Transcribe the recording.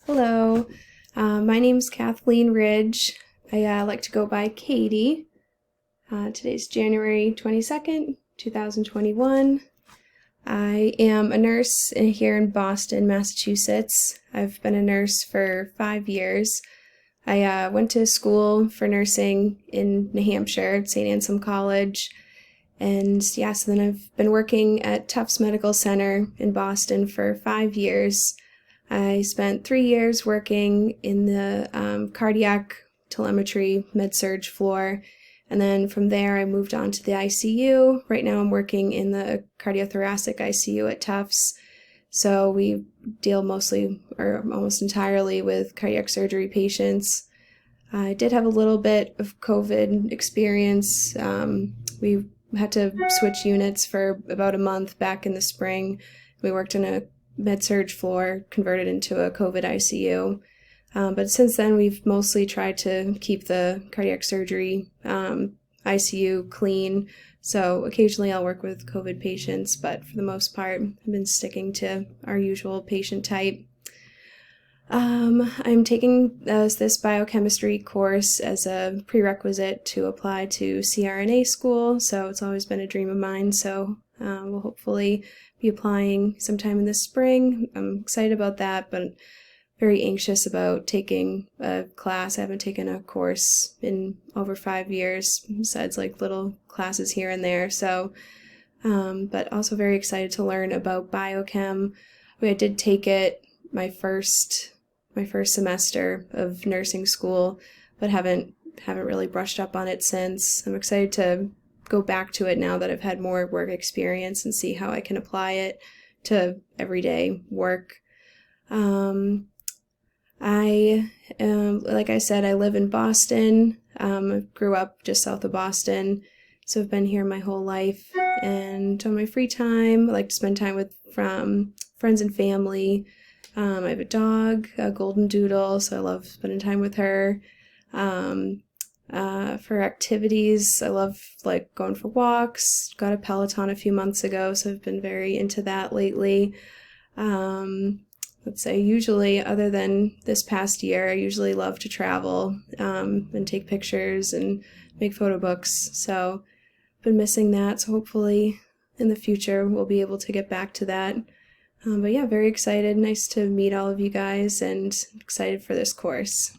Hello, my name's Kathleen Ridge. I like to go by Katie. Today's January 22nd, 2021. I am a nurse here in Boston, Massachusetts. I've been a nurse for 5 years. I went to school for nursing in New Hampshire at St. Anselm College. And yeah, so then I've been working at Tufts Medical Center in Boston for 5 years. I spent 3 years working in the cardiac telemetry med-surg floor, and then from there I moved on to the ICU. Right now I'm working in the cardiothoracic ICU at Tufts, so we deal mostly or almost entirely with cardiac surgery patients. I did have a little bit of COVID experience. We had to switch units for about a month back in the spring. We worked in a med-surg floor converted into a COVID ICU. But since then, we've mostly tried to keep the cardiac surgery ICU clean. So occasionally I'll work with COVID patients, but for the most part, I've been sticking to our usual patient type. I'm taking this biochemistry course as a prerequisite to apply to CRNA school, so it's always been a dream of mine, so we'll hopefully be applying sometime in the spring. I'm excited about that, but very anxious about taking a class. I haven't taken a course in over 5 years, besides like little classes here and there, so but also very excited to learn about biochem. I did take it my first semester of nursing school, but haven't really brushed up on it since. I'm excited to go back to it now that I've had more work experience and see how I can apply it to everyday work. Like I said, I live in Boston. Grew up just south of Boston, so I've been here my whole life. And on my free time, I like to spend time with friends and family. I have a dog, a golden doodle, so I love spending time with her. For activities, I love like going for walks. Got a Peloton a few months ago, so I've been very into that lately. Let's say usually, other than this past year, I usually love to travel and take pictures and make photo books. So I've been missing that, so hopefully in the future we'll be able to get back to that. But yeah, very excited. Nice to meet all of you guys and excited for this course.